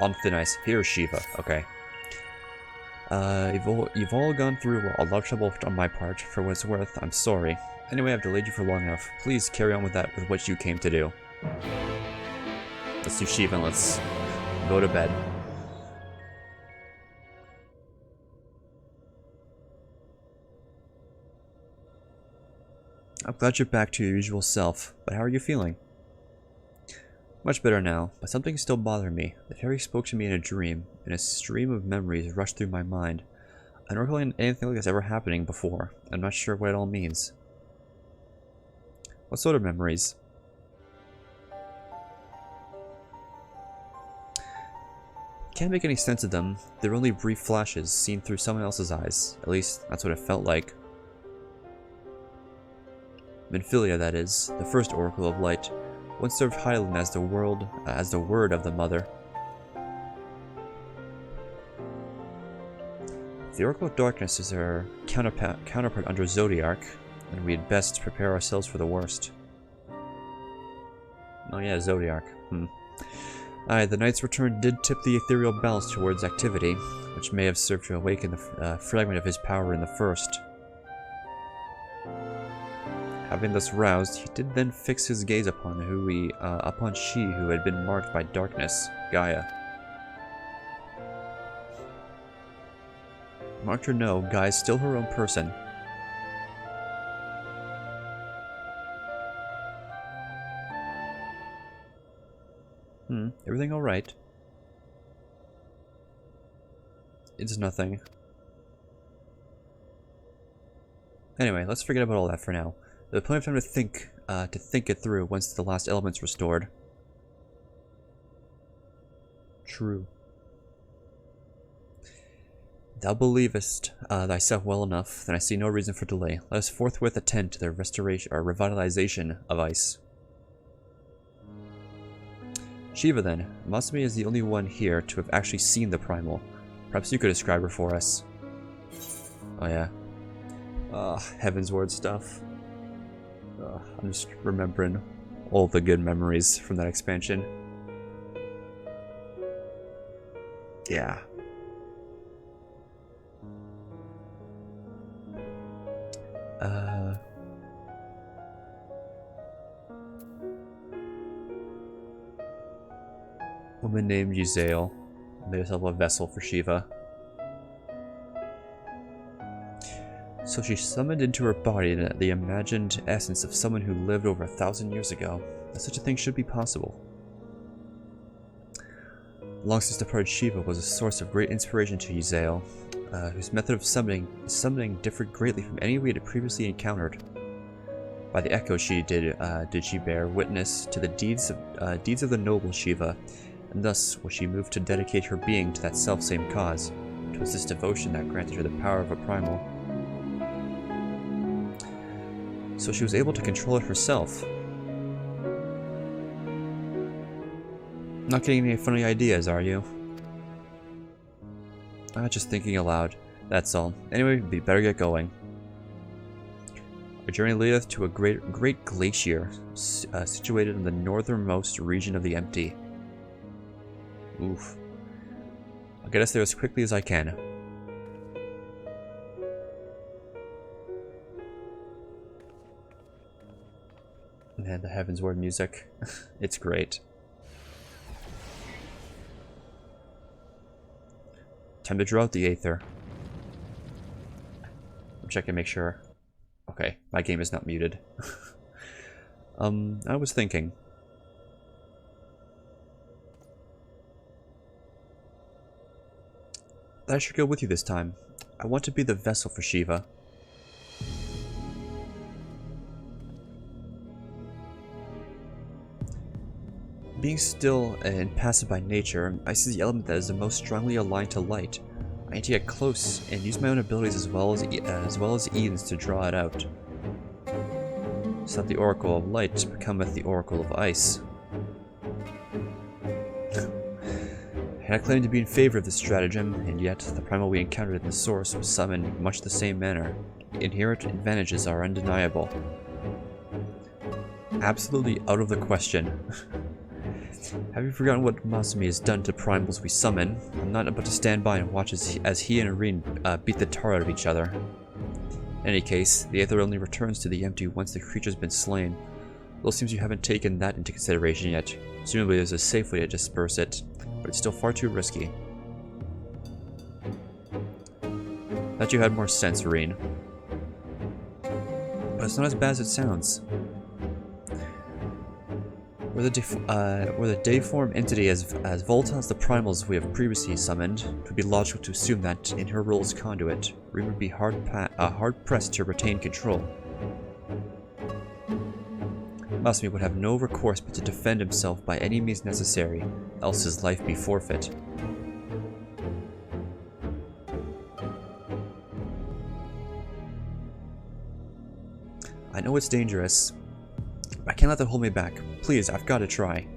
On thin ice. Here's Shiva. Okay. You've all gone through a lot of trouble on my part. For what it's worth, I'm sorry. Anyway, I've delayed you for long enough. Please carry on with what you came to do. Let's do Shiva and let's go to bed. I'm glad you're back to your usual self, but how are you feeling? Much better now, but something still bothered me. The fairy spoke to me in a dream, and a stream of memories rushed through my mind. I don't recall anything like this ever happening before. I'm not sure what it all means. What sort of memories? Can't make any sense of them. They're only brief flashes, seen through someone else's eyes. At least, that's what it felt like. Minfilia, that is, the first Oracle of Light, once served Hyland as the word of the Mother. The Oracle of Darkness is her counterpart under Zodiark, and we had best prepare ourselves for the worst. Oh yeah, Zodiark. Aye, the Knight's return did tip the ethereal balance towards activity, which may have served to awaken the fragment of his power in the first. Having thus roused, he did then fix his gaze upon she who had been marked by darkness, Gaia. Marked or no, Gaia's still her own person. Everything alright? It's nothing. Anyway, let's forget about all that for now. There's plenty of time to think it through once the last element's restored. True. Thou believest thyself well enough, then I see no reason for delay. Let us forthwith attend to the restoration or revitalization of ice. Shiva, then. Masumi is the only one here to have actually seen the primal. Perhaps you could describe her for us. Oh yeah. Heaven's Word stuff. I'm just remembering all the good memories from that expansion. Yeah. Woman named Yuzael made herself a vessel for Shiva. So she summoned into her body the imagined essence of someone who lived over 1,000 years ago. That such a thing should be possible. Long since departed Shiva was a source of great inspiration to Yuzael, whose method of summoning differed greatly from any we had previously encountered. By the echo she did she bear witness to the deeds of the noble Shiva, and thus was she moved to dedicate her being to that selfsame cause. 'Twas this devotion that granted her the power of a primal. So she was able to control it herself. Not getting any funny ideas, are you? Just thinking aloud. That's all. Anyway, we better get going. Our journey leadeth to a great glacier situated in the northernmost region of the Empty. Oof. I'll get us there as quickly as I can. And the Heaven's Word music. It's great. Time to draw out the Aether. I'm checking to make sure. Okay, my game is not muted. I was thinking. That I should go with you this time. I want to be the vessel for Shiva. Being still and passive by nature, I see the element that is the most strongly aligned to light. I need to get close and use my own abilities as well as Eden's to draw it out. So that the Oracle of Light becometh the Oracle of Ice. And I claim to be in favor of this stratagem, and yet the primal we encountered in the source was summoned in much the same manner. The inherent advantages are undeniable. Absolutely out of the question. Have you forgotten what Masumi has done to primals we summon? I'm not about to stand by and watch as he and Irene beat the tar out of each other. In any case, the Aether only returns to the empty once the creature's been slain. Though it seems you haven't taken that into consideration yet. Presumably there's a safe way to disperse it, but it's still far too risky. Thought you had more sense, Irene. But it's not as bad as it sounds. Were the Dayform entity as volatile as the primals we have previously summoned, it would be logical to assume that, in her role as conduit, Reem would be hard-pressed to retain control. Masumi would have no recourse but to defend himself by any means necessary, else his life be forfeit. I know it's dangerous. I can't let that hold me back. Please, I've got to try.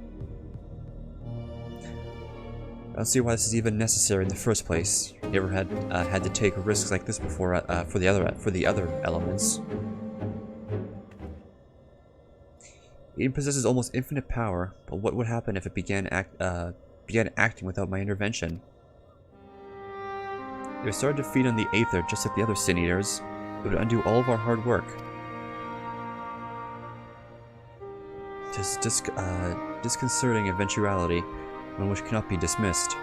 I don't see why this is even necessary in the first place. You never had to take risks like this before for the other elements. Eden possesses almost infinite power, but what would happen if it began acting without my intervention? If it started to feed on the Aether just like the other Sin Eaters, it would undo all of our hard work. It is disconcerting eventuality, one which cannot be dismissed.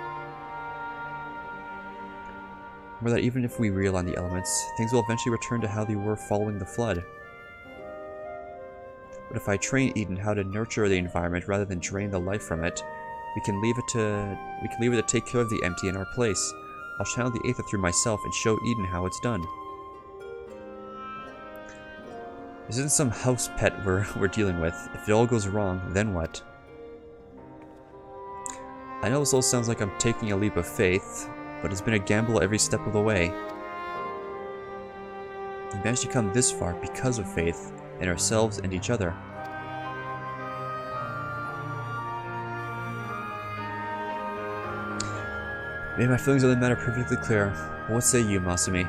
Remember that even if we realign the elements, things will eventually return to how they were following the flood. But if I train Eden how to nurture the environment rather than drain the life from it, we can leave it to take care of the empty in our place. I'll channel the Aether through myself and show Eden how it's done. This isn't some house pet we're dealing with. If it all goes wrong, then what? I know this all sounds like I'm taking a leap of faith, but it's been a gamble every step of the way. We managed to come this far because of faith in ourselves and each other. Maybe my feelings on the matter perfectly clear. What say you, Masumi?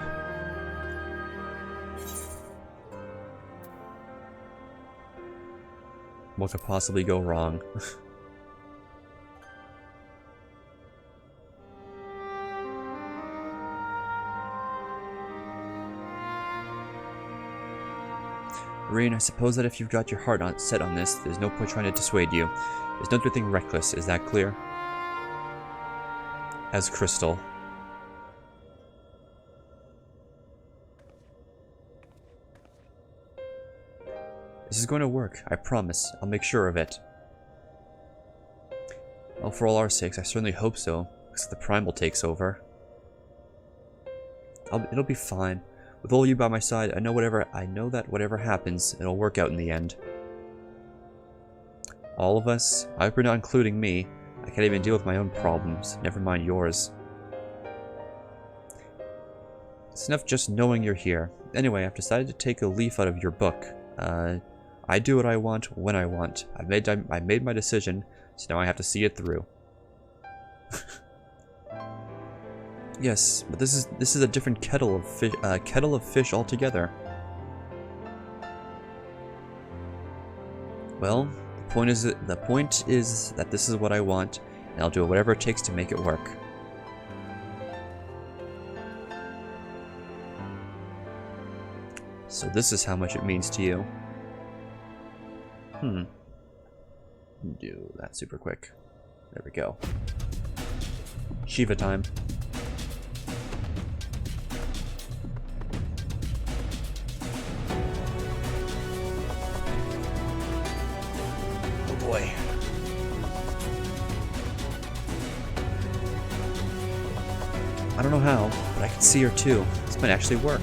What could possibly go wrong? Irene, I suppose that if you've got your heart set on this, there's no point trying to dissuade you. There's no good thing reckless, is that clear? As crystal. This is going to work, I promise. I'll make sure of it. Well, for all our sakes, I certainly hope so, because if the Primal takes over, it'll be fine. With all you by my side, I know that whatever happens, it'll work out in the end. All of us, I hope you're not including me. I can't even deal with my own problems, never mind yours. It's enough just knowing you're here. Anyway, I've decided to take a leaf out of your book. I do what I want, when I want. I made my decision, so now I have to see it through. Yes, but this is a different kettle of fish altogether. Well, the point is that this is what I want, and I'll do whatever it takes to make it work. So this is how much it means to you. Do that super quick. There we go. Shiva time. Oh boy. I don't know how, but I can see her too. This might actually work.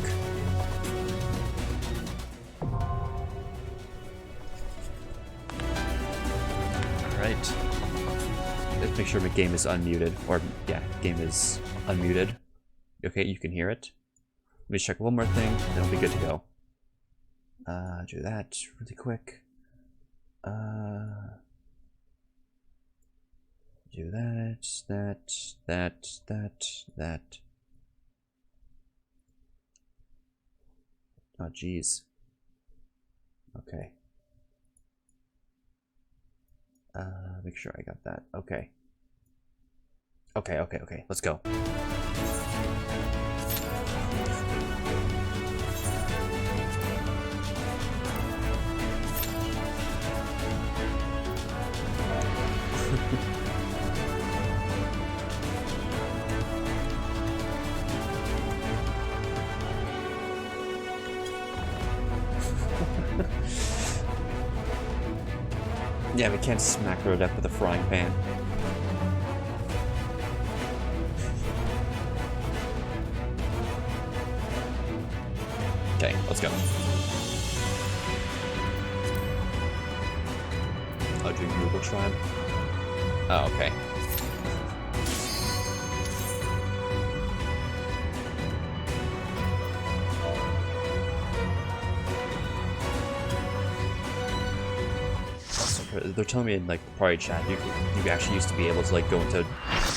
Let's make sure my game is unmuted. Or, yeah, game is unmuted. Okay, you can hear it. Let me check one more thing, then we'll be good to go. Do that really quick. Do that. Oh, jeez. Okay. Make sure I got that. Okay. Okay. Let's go. Yeah, we can't smack her to death with a frying pan. Okay, let's go. Oh, do Google Tribe? Oh, okay. They're telling me in like the party chat you actually used to be able to like go into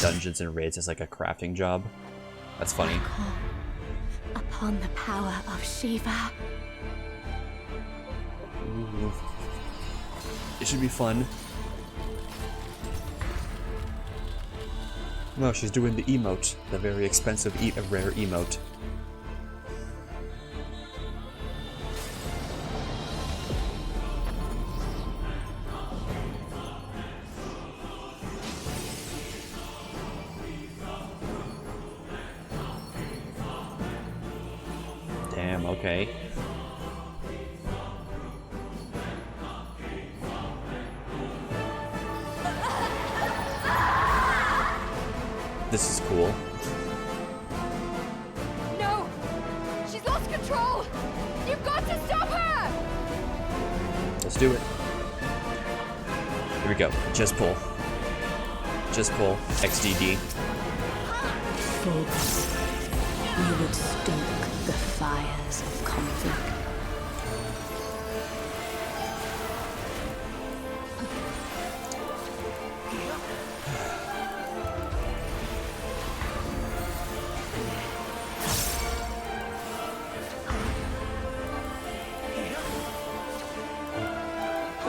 dungeons and raids as like a crafting job. That's funny. Upon the power of Shiva. Ooh. It should be fun. No, she's doing the emote, the very expensive rare emote. Damn, okay. This is cool. No! She's lost control! You've got to stop her! Let's do it. Here we go. Just pull. Just pull. XDD. Focus. We would stoke the fires of conflict.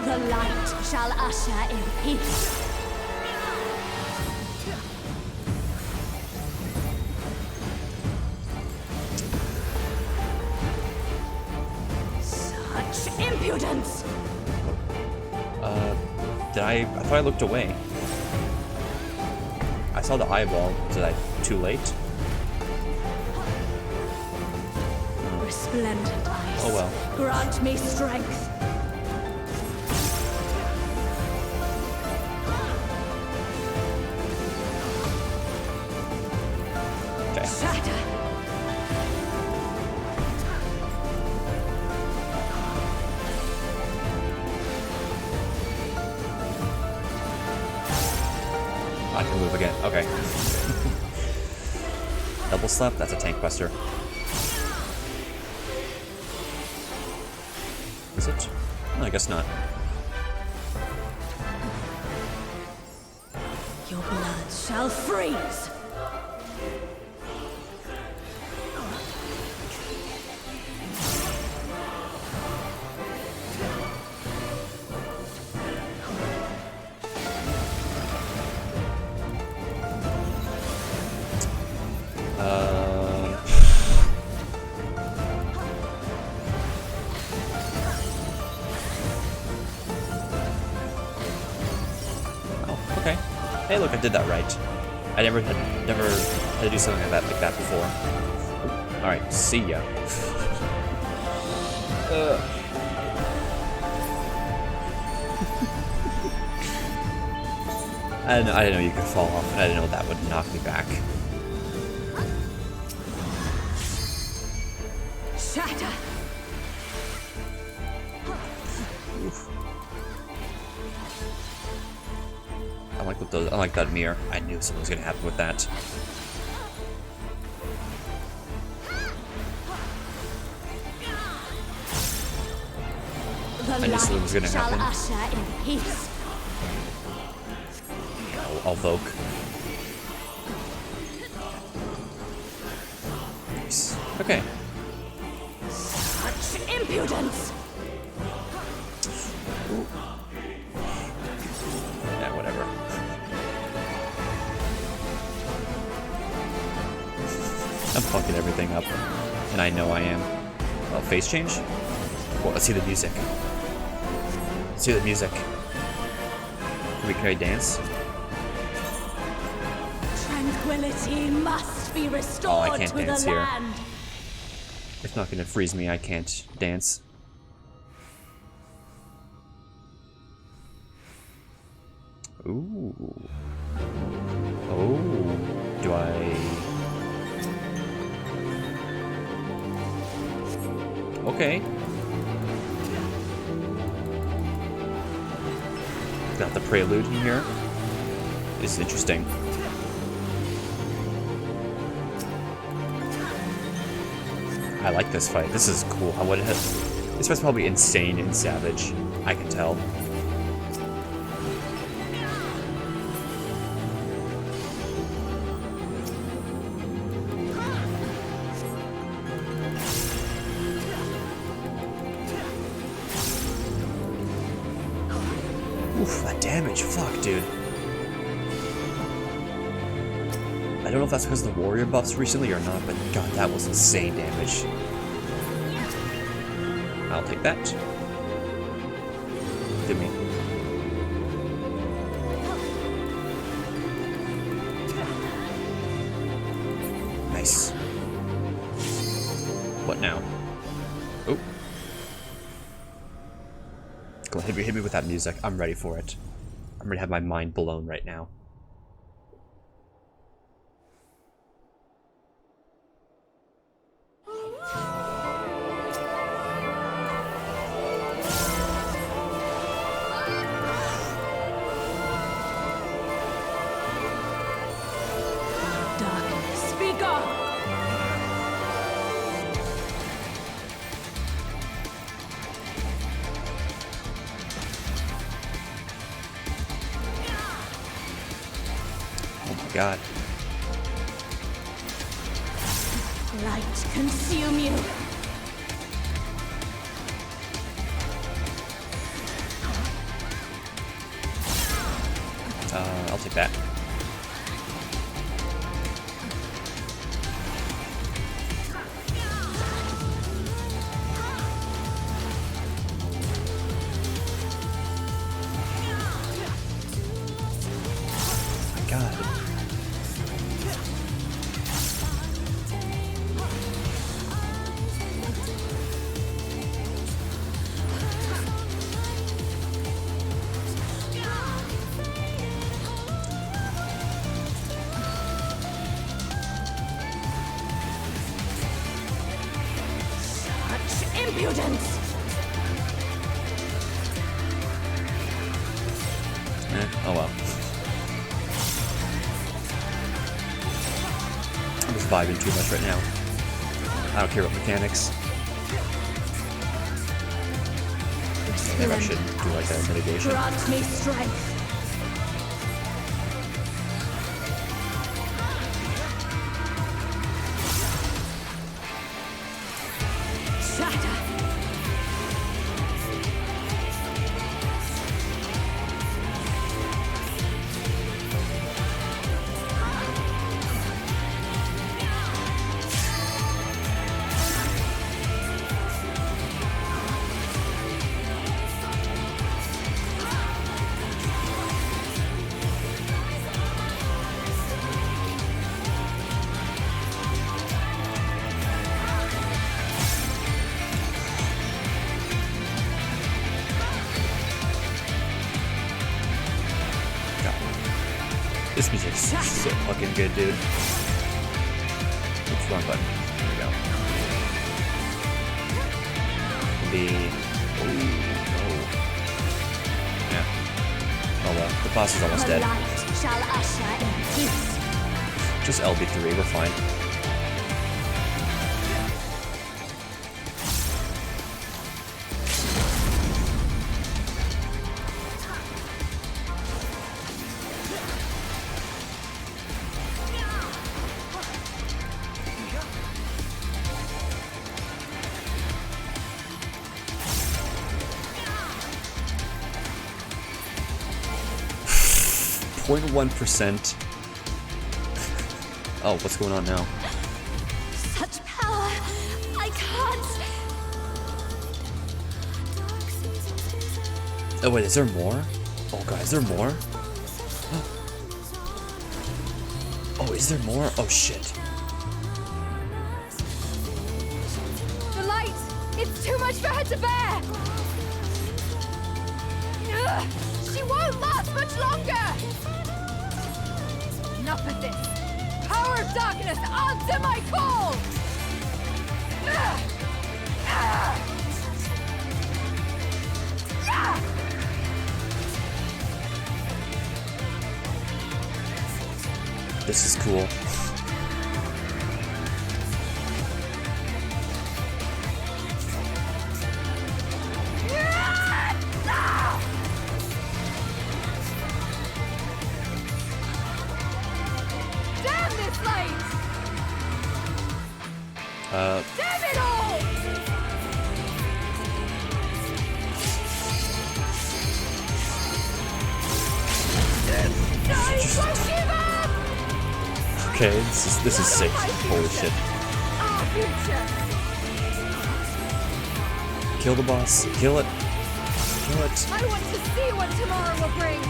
The light shall usher in peace. Such impudence! I thought I looked away. I saw the eyeball. Was I too late? Resplendent eyes. Oh well. Grant me strength. Okay. Shatter. I can move again. Okay. Double slap? That's a tank buster. Is it? No, I guess not. Your blood shall freeze. Oh, okay. Hey, look, I did that right. I never had to do something like that before. All right, see ya. I didn't know you could fall off, and I didn't know that would knock me back. Shatter. Oof. I like that mirror. I knew something was gonna happen with that. The I knew something was gonna light shall happen. usher in peace. I'll Vogue. Nice. Okay. Such impudence. I'm fucking everything up. And I know I am. Face change? Well, let's see the music. Let's hear the music. Can I dance? Tranquility must be restored I can't to dance the here. land. It's not gonna freeze me, I can't dance. Ooh. Oh. Do I... Okay. Got the prelude in here. This is interesting. I like this fight. This is cool. This fight's probably insane and savage. I can tell. Oof, that damage. Fuck, dude. I don't know if that's because of the warrior buffs recently or not, but god, that was insane damage. I'll take that. Give me. Nice. What now? Oh. Go on, hit me with that music. I'm ready for it. I'm ready to have my mind blown right now. Darkness, be gone. Oh my god. Light consume you. I'll take that. My god. Such impudence. Oh well. I'm just vibing too much right now. I don't care about mechanics. Maybe I should do like a mitigation. Grant me strength. Shatter. This music's so fucking good, dude. Oops, wrong button. There we go. Yeah. Oh well, the boss is almost The dead. light shall usher in peace. Just LB3, we're fine. .1%. Oh, what's going on now? Oh wait, is there more? Oh god, is there more? Oh, is there more? Oh shit. The light! It's too much for her to bear! Ugh, she won't last much longer! Enough of this! Power of darkness, answer my call! Ugh! Ugh! Yeah! This is cool. Damn this light! Damn it all! Won't give up! Okay, this is sick. Holy shit. Our future! Kill the boss. Kill it. Kill it. I want to see what tomorrow will bring!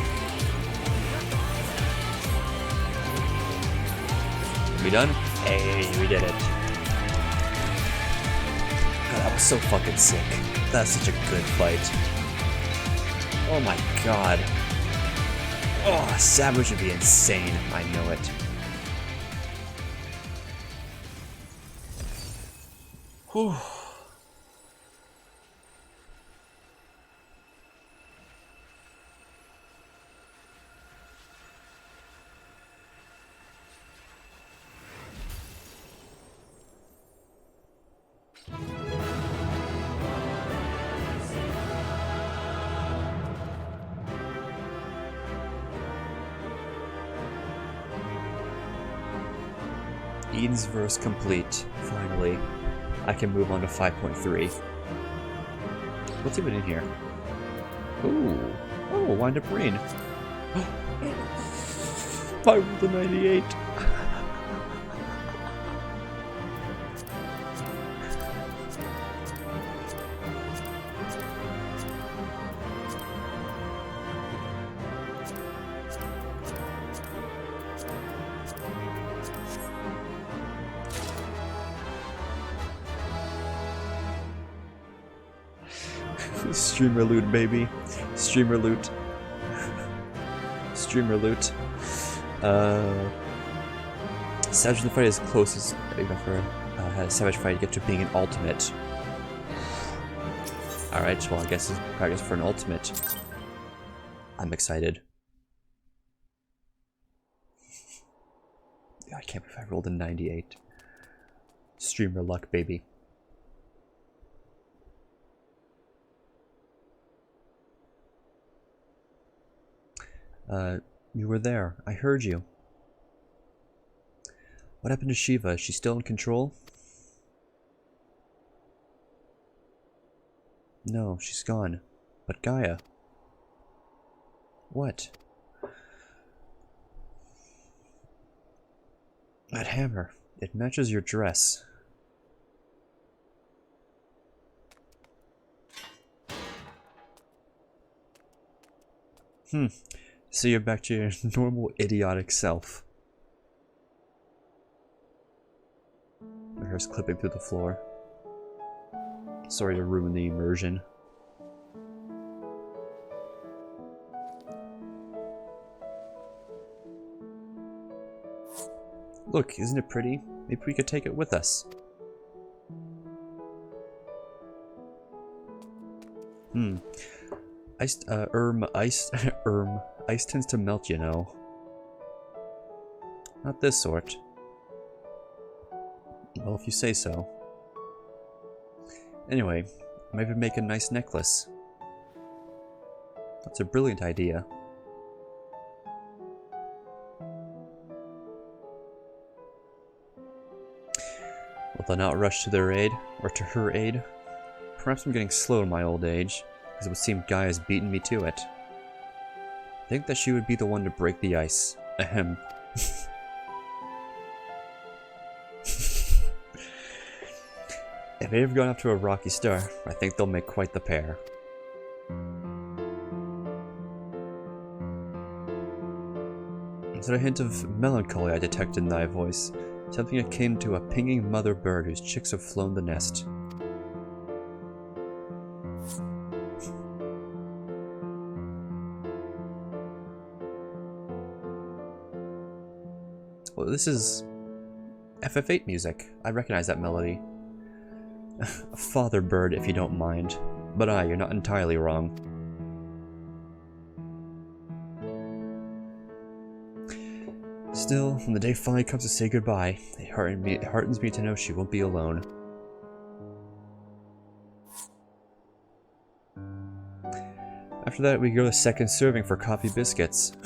We done? Hey, we did it. God, that was so fucking sick. That's such a good fight. Oh my god. Oh, Savage would be insane. I know it. Whew. Eden's verse complete. Finally. I can move on to 5.3. What's even in here? Ooh. Oh, wind up rain. I rolled a 98. Streamer loot, baby. Streamer loot. Streamer loot. Savage in the fight is closest you've ever had a Savage fight get to being an ultimate. Alright, well I guess it's practice for an ultimate. I'm excited. I can't believe I rolled a 98. Streamer luck, baby. You were there. I heard you. What happened to Shiva? Is she still in control? No, she's gone. But Gaia? What? That hammer. It matches your dress. So you're back to your normal idiotic self. My hair's clipping through the floor. Sorry to ruin the immersion. Look, isn't it pretty? Maybe we could take it with us. Ice tends to melt, you know. Not this sort. Well, if you say so. Anyway, maybe make a nice necklace. That's a brilliant idea. Will they not rush to their aid, or to her aid? Perhaps I'm getting slow in my old age, because it would seem Gaia's beaten me to it. I think that she would be the one to break the ice. Ahem. If they have gone up to a rocky star, I think they'll make quite the pair. Was it a hint of melancholy I detected in thy voice? Something akin to a pinging mother bird whose chicks have flown the nest. Well, this is FF8 music. I recognize that melody. Father bird, if you don't mind. But you're not entirely wrong. Still, when the day finally comes to say goodbye, it heartens me to know she won't be alone. After that, we go to second serving for coffee biscuits.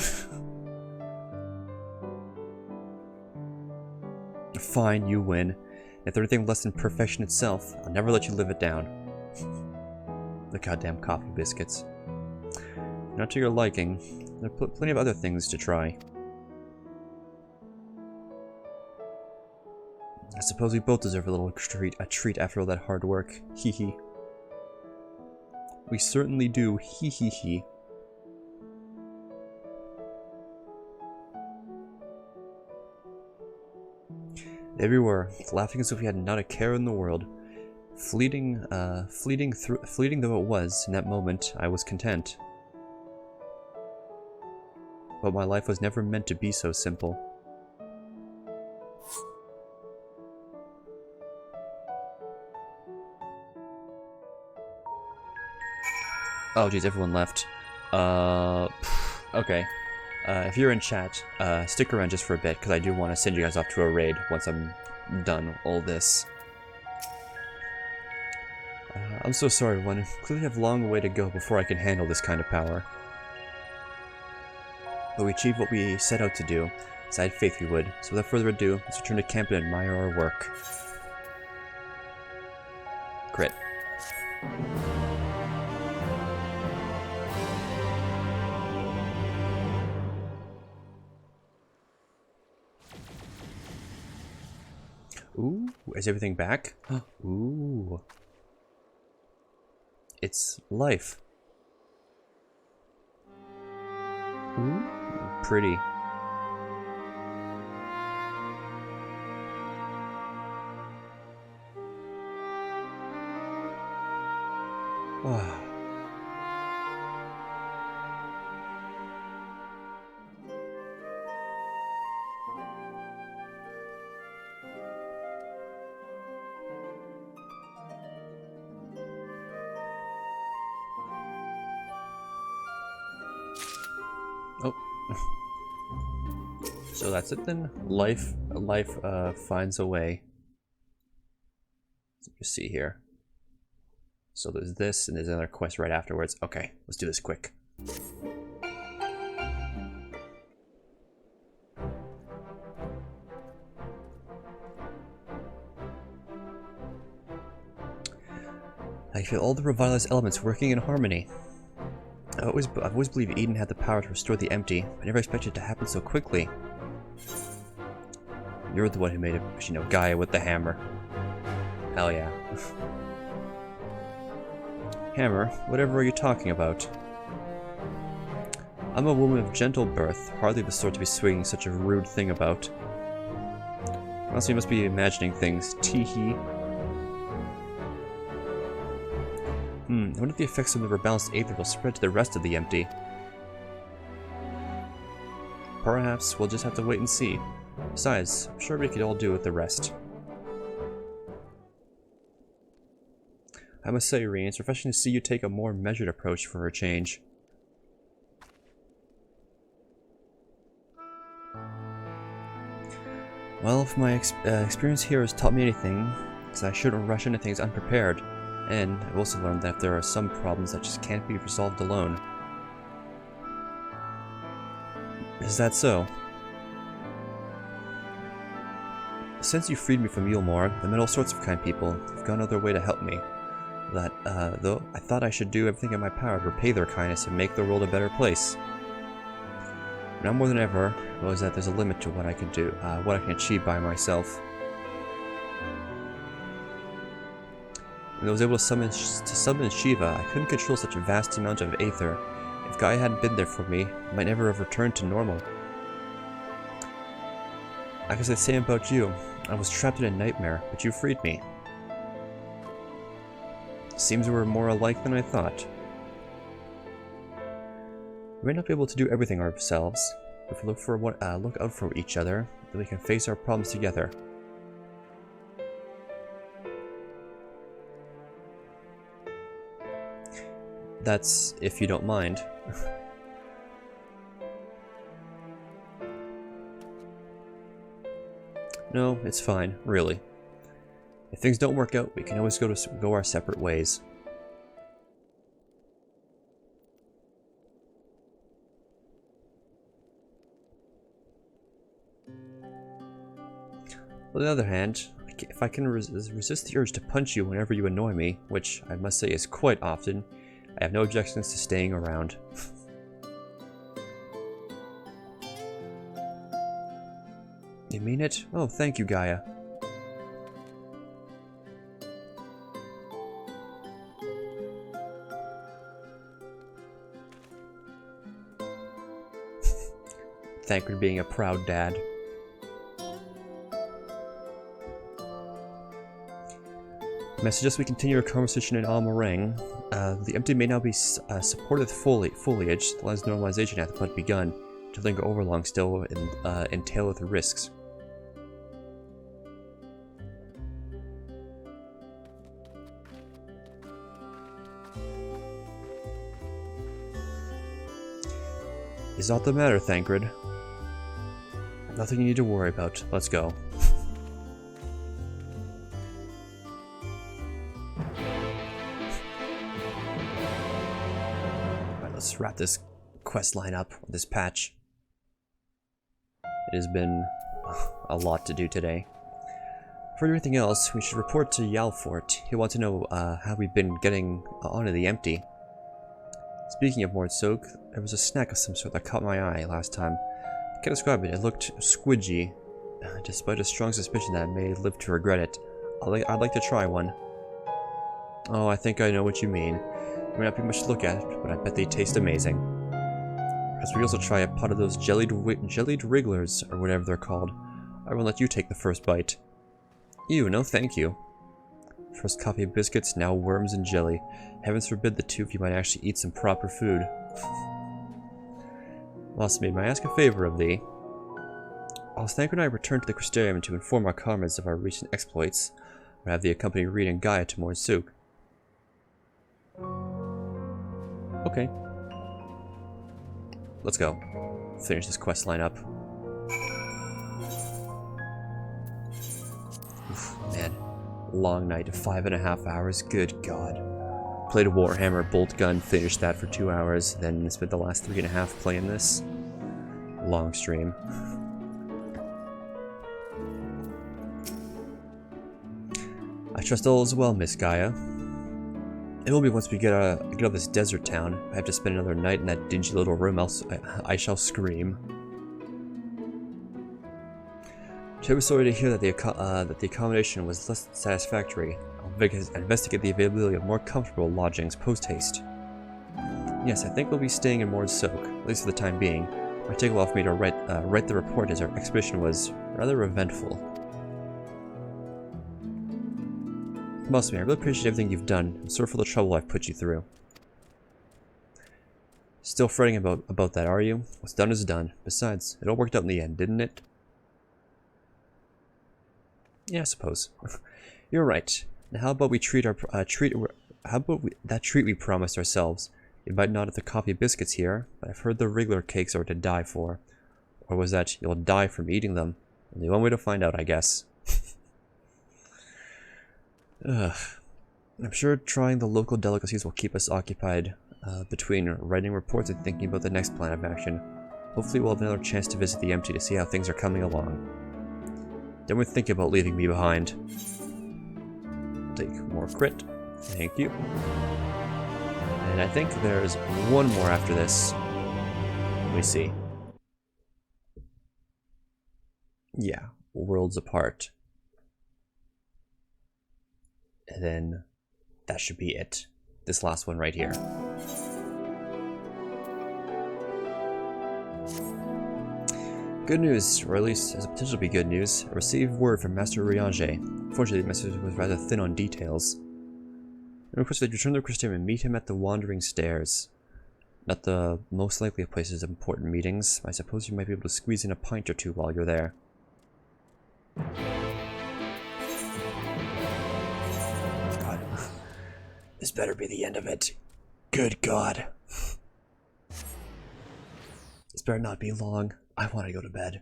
Fine, you win. If there's anything less than perfection itself, I'll never let you live it down. The goddamn coffee biscuits. Not to your liking. There are plenty of other things to try. I suppose we both deserve a little treat after all that hard work. Hee hee. We certainly do. Hee hee hee. There we were, laughing as if we had not a care in the world. Fleeting though it was, in that moment, I was content. But my life was never meant to be so simple. Oh geez, everyone left. Okay. If you're in chat, stick around just for a bit, because I do want to send you guys off to a raid once I'm done all this. I'm so sorry, everyone. Clearly have a long way to go before I can handle this kind of power. But we achieved what we set out to do, as I had faith we would. So without further ado, let's return to camp and admire our work. Crit. Ooh, is everything back? Ooh. It's life. Ooh, pretty. Wow. Oh. So that's it then? Life finds a way. Let's just see here. So there's this, and there's another quest right afterwards. Okay, let's do this quick. I feel all the revitalized elements working in harmony. I've always believed Eden had the power to restore the empty, but I never expected it to happen so quickly. You're the one who made it, you know, Gaia with the hammer. Hell yeah. Hammer? Whatever are you talking about? I'm a woman of gentle birth, hardly the sort to be swinging such a rude thing about. Also, you must be imagining things. Tee-hee. I wonder if the effects of the rebalanced aether will spread to the rest of the empty. Perhaps we'll just have to wait and see. Besides, I'm sure we could all do with the rest. I must say, Reen, it's refreshing to see you take a more measured approach for a change. Well, if my experience here has taught me anything, it's that I shouldn't rush into things unprepared. And I've also learned that there are some problems that just can't be resolved alone. Is that so? Since you freed me from Yulmore, I met all sorts of kind people who've gone out of their way to help me. That, though, I thought I should do everything in my power to repay their kindness and make the world a better place. Now more than ever, I realize that there's a limit to what I can do, what I can achieve by myself. When I was able to summon Shiva, I couldn't control such a vast amount of aether. If Gaia hadn't been there for me, I might never have returned to normal. I can say the same about you. I was trapped in a nightmare, but you freed me. Seems we're more alike than I thought. We may not be able to do everything ourselves. If we look out for each other, then we can face our problems together. That's if you don't mind. No, it's fine, really. If things don't work out, we can always go our separate ways. On the other hand, if I can resist the urge to punch you whenever you annoy me, which I must say is quite often, I have no objections to staying around. You mean it? Oh, thank you, Gaia. Thank you for being a proud dad. I suggest we continue our conversation in Almarang. The empty may now be supported with foliage. The land's normalization hath but begun. To linger over long still entaileth risks. Is not the matter, Thancred. Nothing you need to worry about. Let's go. Alright, let's wrap this quest line up, this patch. It has been a lot to do today. For everything else, we should report to Yalfort. He'll want to know how we've been getting onto the empty. Speaking of Mordsoak, there was a snack of some sort that caught my eye last time. I can't describe it. It looked squidgy, despite a strong suspicion that I may live to regret it. I'd like to try one. Oh, I think I know what you mean. There may not be much to look at, but I bet they taste amazing. As we also try a pot of those jellied wrigglers, or whatever they're called. I will let you take the first bite. Ew, no thank you. First coffee and biscuits, now worms and jelly. Heavens forbid the two of you might actually eat some proper food. Lastly, may I ask a favor of thee? While Stanker and I return to the Crystarium to inform our comrades of our recent exploits, or have thee accompany Reed and Gaia to Mordsook. Okay. Let's go. Finish this quest line up. Oof, man. Long night, 5.5 hours, good god. Played a Warhammer bolt gun, finished that for 2 hours, then spent the last 3.5 playing this. Long stream. I trust all is well, Miss Gaia. It will be once we get out of this desert town. I have to spend another night in that dingy little room, else I shall scream. Terribly sorry to hear that the accommodation was less satisfactory. I'll investigate the availability of more comfortable lodgings post-haste. Yes, I think we'll be staying in Mordsoak, at least for the time being. It might take a while for me to write the report, as our expedition was rather eventful. Must be, I really appreciate everything you've done. I'm sorry for the trouble I've put you through. Still fretting about that, are you? What's done is done. Besides, it all worked out in the end, didn't it? Yeah, I suppose. You're right. Now, how about we treat that treat we promised ourselves? You might not have the coffee biscuits here, but I've heard the Wriggler cakes are to die for. Or was that you'll die from eating them? Only one way to find out, I guess. Ugh. I'm sure trying the local delicacies will keep us occupied between writing reports and thinking about the next plan of action. Hopefully we'll have another chance to visit the empty to see how things are coming along. Don't think about leaving me behind. Take more crit. Thank you. And I think there's one more after this. Let me see. Yeah, Worlds Apart. And then that should be it. This last one right here. Good news, or at least has a potential to be good news. I received word from Master Riange. Fortunately, the message was rather thin on details. I request that you return to Christian and meet him at the Wandering Stairs. Not the most likely of places of important meetings. I suppose you might be able to squeeze in a pint or two while you're there. God. This better be the end of it. Good God. This better not be long. I want to go to bed.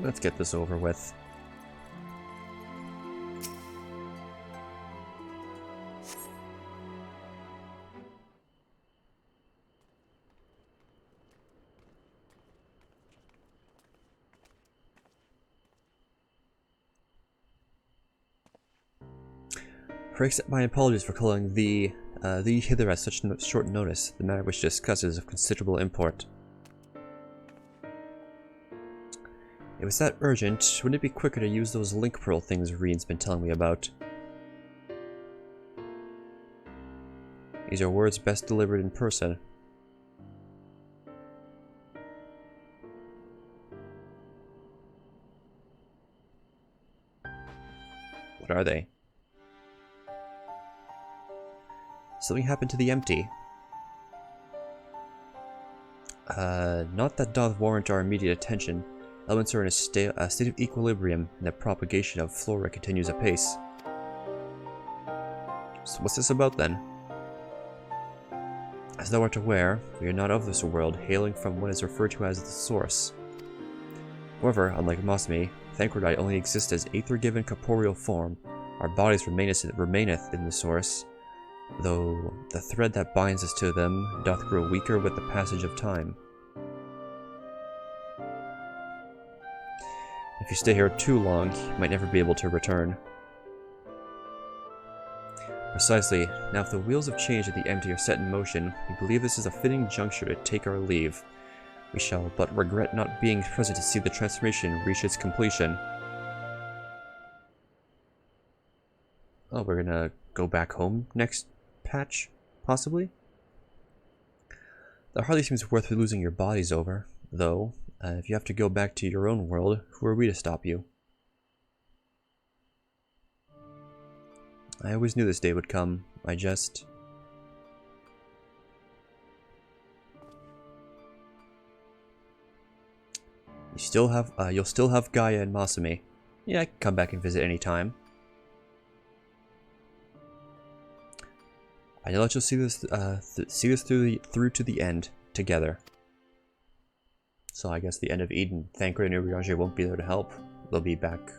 Let's get this over with. Pray accept my apologies for calling thee hither at such short notice. The matter which discusses is of considerable import. It was that urgent. Wouldn't it be quicker to use those link pearl things Reen's been telling me about? These are words best delivered in person. What are they? Something happened to the empty. Not that doth warrant our immediate attention. Elements are in a state of equilibrium, and the propagation of flora continues apace. So what's this about then? As thou art aware, we are not of this world, hailing from what is referred to as the source. However, unlike Masmi, Thancredite only exist as aether-given corporeal form. Our bodies remaineth in the source, though the thread that binds us to them doth grow weaker with the passage of time. If you stay here too long, you might never be able to return. Precisely. Now if the wheels of change at the empty are set in motion, we believe this is a fitting juncture to take our leave. We shall but regret not being present to see the transformation reach its completion. Oh, we're gonna go back home next patch? Possibly? That hardly seems worth losing your bodies over, though. If you have to go back to your own world, who are we to stop you? I always knew this day would come. I just... You'll still have Gaia and Masami. Yeah, I can come back and visit any time. I know that you'll see this through to the end together. So I guess the end of Eden, Thancred and Urianger won't be there to help. They'll be back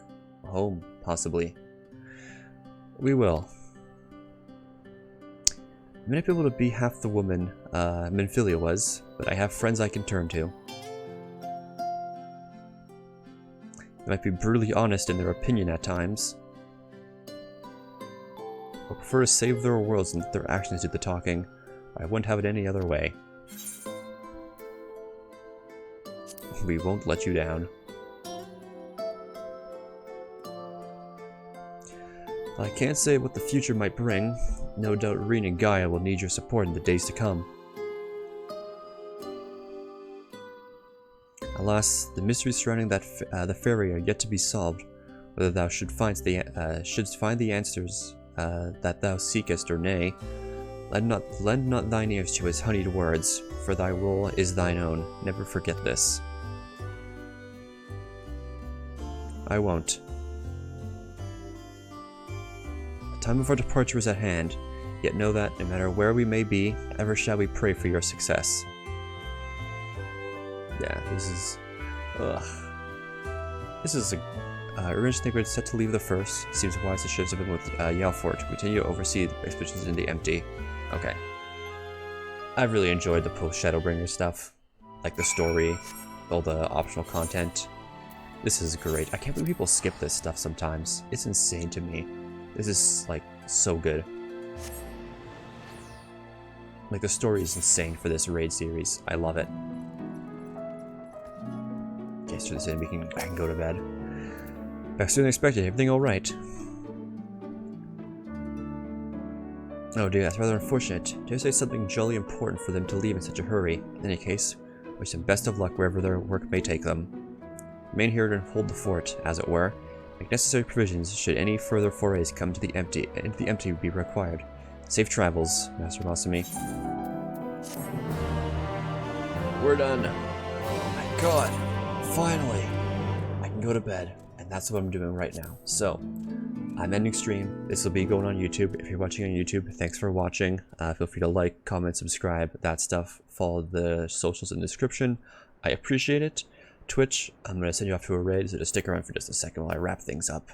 home, possibly. We will. I may not be able to be half the woman Minfilia was, but I have friends I can turn to. They might be brutally honest in their opinion at times, but prefer to save their worlds and let their actions do the talking. I wouldn't have it any other way. We won't let you down. I can't say what the future might bring. No doubt Reen and Gaia will need your support in the days to come. Alas, the mysteries surrounding the fairy are yet to be solved. Whether thou shouldst find the answers that thou seekest or nay, lend not thine ears to his honeyed words, for thy will is thine own. Never forget this. I won't. The time of our departure is at hand, yet know that, no matter where we may be, ever shall we pray for your success. Yeah, this is... ugh. This is a... Orange Thancred set to leave the first. Seems wise to share something with Yaofort to continue to oversee the expeditions in the empty. Okay. I really enjoyed the post-Shadowbringer stuff. Like the story, all the optional content. This is great. I can't believe people skip this stuff sometimes. It's insane to me. This is, like, so good. Like, the story is insane for this raid series. I love it. Let's turn this in. I can go to bed. Back sooner than expected. Everything all right? Oh dear, that's rather unfortunate. Dare say something jolly important for them to leave in such a hurry. In any case, wish them best of luck wherever their work may take them. Remain here and hold the fort, as it were. Make necessary provisions should any further forays come to the empty be required. Safe travels, Master Masumi. We're done. Oh my god. Finally. I can go to bed. And that's what I'm doing right now. So, I'm ending stream. This will be going on YouTube. If you're watching on YouTube, thanks for watching. Feel free to like, comment, subscribe, that stuff. Follow the socials in the description. I appreciate it. Twitch, I'm going to send you off to a raid, so just stick around for just a second while I wrap things up.